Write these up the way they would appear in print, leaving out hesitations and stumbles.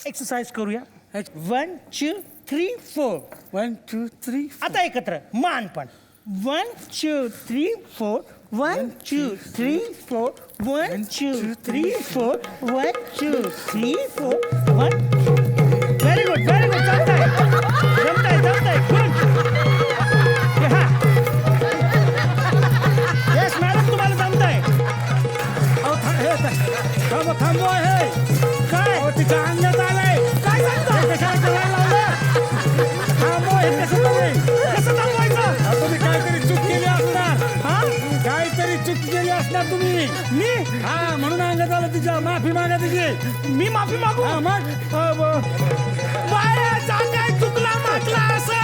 Exercise करूया 1 2 3 4 1 2 3 आता एकत्र मान पण 1 2 3 4 1 2 3 4 1 2 3 4 1 2 3 4 1 व्हेरी गुड जमताय गुड येस मॅडम तुम्हाला जमताय थांबवा हे काय तिच्या अंगात आलंय काय सांगता कशाला करायला लावलं थांबवा हे कसं नाही कसं थांबवायचं तुम्ही काहीतरी चूक केली असणार हा काहीतरी चूक केली असणार तुम्ही मी हा म्हणून अंगात आलं तिच्या माफी मागा तिची मी माफी मागू हा मग बाया जागा चुकला म्हटला असं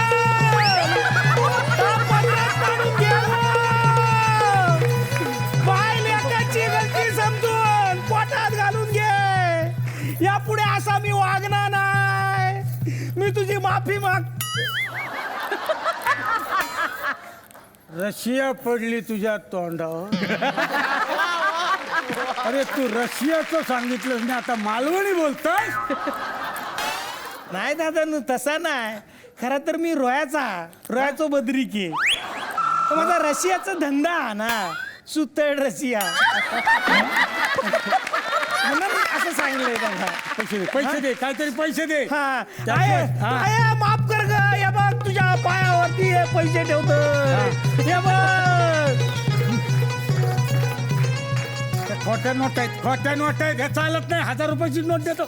लेकाची गलती समजून पोटात घालून घे यापुढे असा मी वागणार नाही मी तुझी माफी माग रशिया पडली तुझ्या तोंडावर अरे तू रशियाचं सांगितलंस ना आता मालवणी बोलतोय नाही दादा तसा नाही खरा तर मी रोयाचो बद्रिकी माझा रशियाचा धंदा हा ना सुतळ रशिया म्हणून असं सांगितलंय त्यांना पैसे दे काहीतरी पैसे दे हा त्यात- हा. आय माफ कर ग या बघ तुझ्या पायावरती हे पैसे ठेवतो हे बघ खोट्या नोट आहेत हे चालत नाही 1000 रुपयाची नोट देतो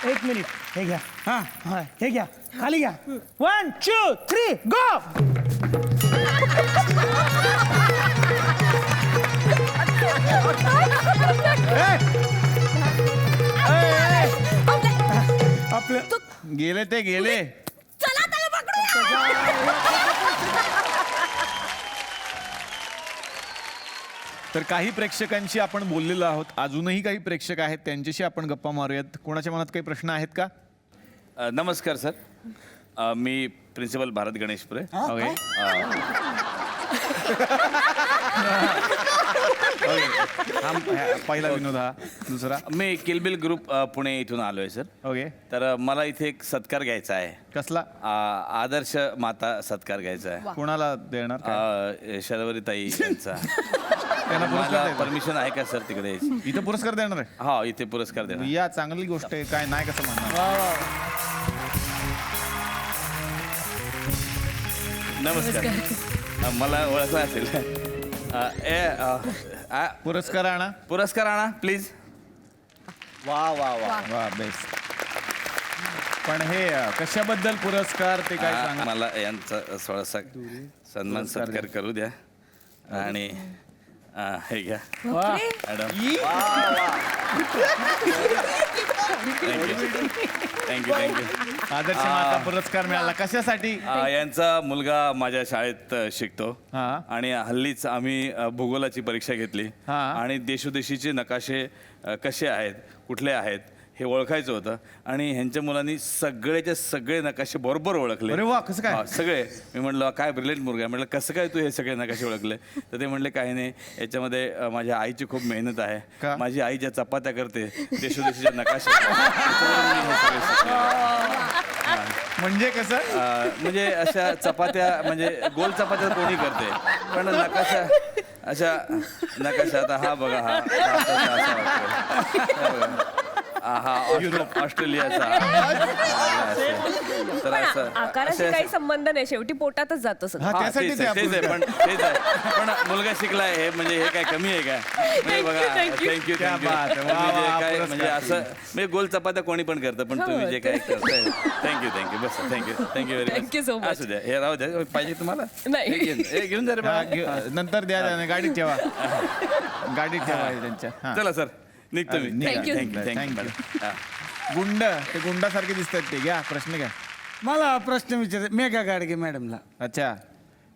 एक मिनिट हे घ्या हा हा हे घ्या खाली घ्या 1 2 3 गो आपलं गेले ते गेले चला त्याला पकडूया. तर काही प्रेक्षकांशी आपण बोललेलो आहोत अजूनही काही प्रेक्षक आहेत त्यांच्याशी आपण गप्पा मारूयात कोणाच्या मनात काही प्रश्न आहेत का नमस्कार सर मी प्रिन्सिपल भारत गणेशपुरे ओके पहिला विनोद हा दुसरा मी किलबिल ग्रुप पुणे इथून आलो आहे सर ओके तर मला इथे एक सत्कार घ्यायचा आहे कसला आदर्श माता सत्कार घ्यायचा आहे कोणाला देणार काय? शर्वरीताई यांचा त्यांना पुरस्कार मला द्यायचा. परमिशन आहे का सर तिकडे इथं पुरस्कार देणार आहे हा इथे पुरस्कार देणार या चांगली गोष्ट आहे काय नाही कसं म्हणणार नमस्कार मला ओळखला असेल पुरस्कार आणा पुरस्कार आणा प्लीज वा बेस्ट पण हे कशाबद्दल पुरस्कार ते काय सांगा मला यांचा थोडासा सन्मान सत्कार करू द्या आणि हे घ्या मॅडम थँक्यू आदर्श माता पुरस्कार मिळाला कशासाठी यांचा मुलगा माझ्या शाळेत शिकतो हा. आणि हल्लीच आम्ही भूगोलाची परीक्षा घेतली हा. आणि देशोदेशीचे नकाशे कसे आहेत कुठले आहेत हे ओळखायचं होतं आणि ह्यांच्या मुलांनी सगळेचे सगळे नकाशे बरोबर ओळखले अरे वा, कसं काय? हा, सगळे मी म्हटलं काय ब्रिलियंट मुलगा आहे म्हटलं कसं काय तू हे सगळे नकाशे ओळखले तर ते म्हणले काही नाही याच्यामध्ये माझ्या आईची खूप मेहनत का? आहे माझी आई ज्या चपात्या करते देशोदेशीच्या नकाशे त्याच्यावरून मी हे सगळे शिकलेलो. म्हणजे कसं म्हणजे अशा चपात्या म्हणजे गोल चपात्या कोणी करते पण नकाशा अशा नकाशा आता हा बघा हा भारताचा असा वाटतोय. हा युरोप ऑस्ट्रेलियाचा तर असं आकाराशी काही संबंध नाही शेवटी पोटातच जातो सगळं. हा, हा, त्यासाठी तेच ते आहे, तेच आहे, पण तेच आहे पण मुलगा शिकलाय हे म्हणजे हे काय कमी आहे काय म्हणजे बघा thank you. थँक्यू क्या बात आहे. वा, वा, काय पुरस्कार. म्हणजे असं म्हणजे गोल चपात्या कोणी पण करतं पण तुम्ही जे काय करताय thank you bus thank you very Thank you so much. असू द्या हे राहू द्या पाहिजे तुम्हाला नाही. हे घेऊन जा रे हा, बाळा. नंतर द्या त्याने गाडीत ठेवा गाडीत ठेवा हे त्यांच्या हा. चला सर निघतो मी निघा. Thank you. Thank you Thank you. Madam हा. गुंड ते गुंडासारखे दिसतात ते घ्या प्रश्न घ्या मला प्रश्न विचार मेघा गाडगे मॅडमला अच्छा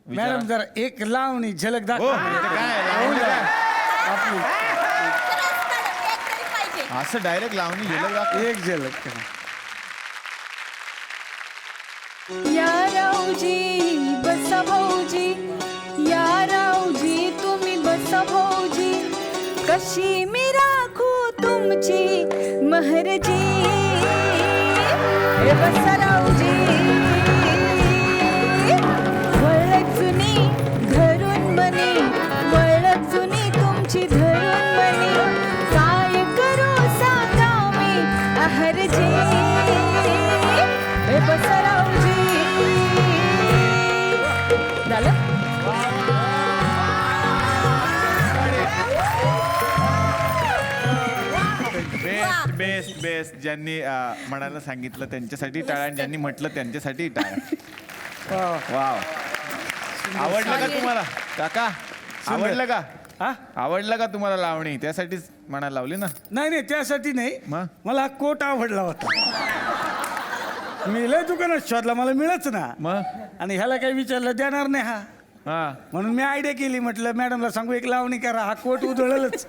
विचारा. मॅडम जरा एक लावणी झलक हो दाखवा ते काय लावणी काय? आपली एक तरी पाहिजे. असं डायरेक्ट लावणी गेलं का एक झलक करा. या रावजी बसा भाऊजी या रावजी तुम्ही बसा भाऊजी कशी मी राखू तुमची महरजी हे बसरावजी वळख जुनी धरून मनी वळख जुनी तुमची धरून मनी काय करू सांगा मी आहरजी हे बसरावजी झालं बेस्ट बेस्ट बेस्ट ज्यांनी म्हणायला सांगितलं त्यांच्यासाठी टाळ्या आणि ज्यांनी म्हटलं त्यांच्यासाठी टाळ्या. वाव आवडलं का तुम्हाला काका? आवडलं का? हा आवडलं का तुम्हाला लावणी? त्यासाठीच म्हणायला लावली ना? नाही त्यासाठी नाही मग? मला हा कोट आवडला होता. मी लय दुकानात शोधला मला मिळच ना. मग आणि ह्याला काही विचारलं देणार नाही हा. हा म्हणून मी आयडिया केली म्हटलं मॅडमला सांगू एक लावणी करा हा कोट उधळलच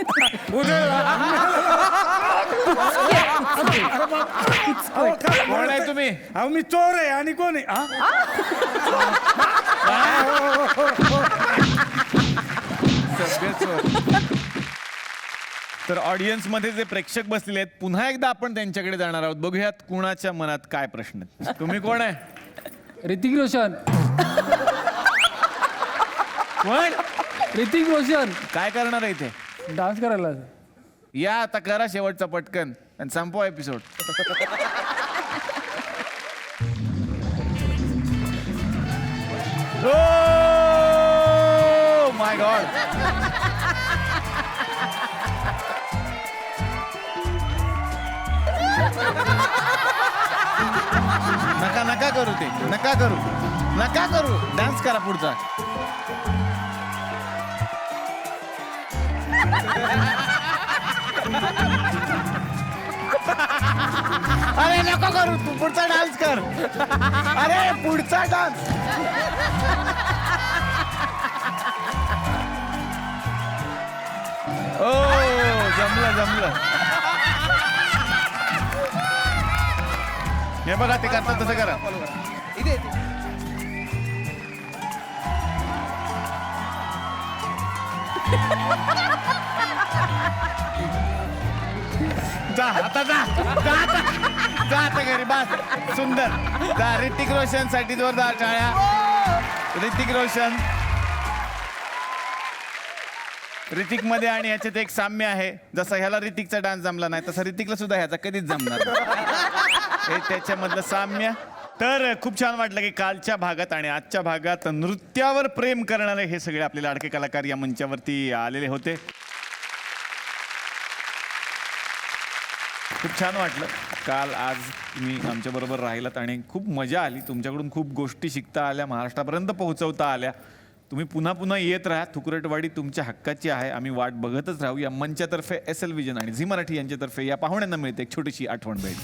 कोण आहे तुम्ही? अहो मी चोर आहे आणि कोण आहे हा? सगळेच वर. तर ऑडियन्स मध्ये जे प्रेक्षक बसलेले आहेत पुन्हा एकदा आपण त्यांच्याकडे जाणार आहोत. बघूयात कुणाच्या मनात काय प्रश्न आहेत. तुम्ही कोण आहे? ऋतिक रोशन. कोण? ऋतिक रोशन काय करणार आहे इथे? डान्स करायला. या आता करा शेवटचा पटकन आणि संपवा एपिसोड. माय गॉड. नका करू ते. नका करू. डान्स करा पुढचा. अरे नको करू तू पुढचा डान्स कर. अरे पुढचा डान्स. ओ जमलं. हे बघा ते करतात तसं करा. जा आता घरी बस. सुंदर. जा ऋतिक रोशन साठी जोरदार टाळ्या. ऋतिक रोशन. ऋतिक मध्ये आणि ह्याच्यात एक साम्य आहे. जसं ह्याला ऋतिकचा डान्स जमला नाही तसं ऋतिकला सुद्धा ह्याचा कधीच जमणार नाही. हे त्याच्यामधलं साम्य. तर खूप छान वाटलं की कालच्या भागात आणि आजच्या भागात नृत्यावर प्रेम करणारे हे सगळे आपले लाडके कलाकार या मंचावरती आलेले होते. खूप छान वाटलं. काल आज तुम्ही आमच्याबरोबर राहिलात आणि खूप मजा आली. तुमच्याकडून खूप गोष्टी शिकता आल्या, महाराष्ट्रापर्यंत पोहोचवता आल्या. तुम्ही पुन्हा येत राहा. थुकरटवाडी तुमच्या हक्काची आहे. आम्ही वाट बघतच राहू. या मंचातर्फे SL विजन आणि झी मराठी यांच्यातर्फे या पाहुण्यांना मिळते एक छोटीशी आठवण भेट.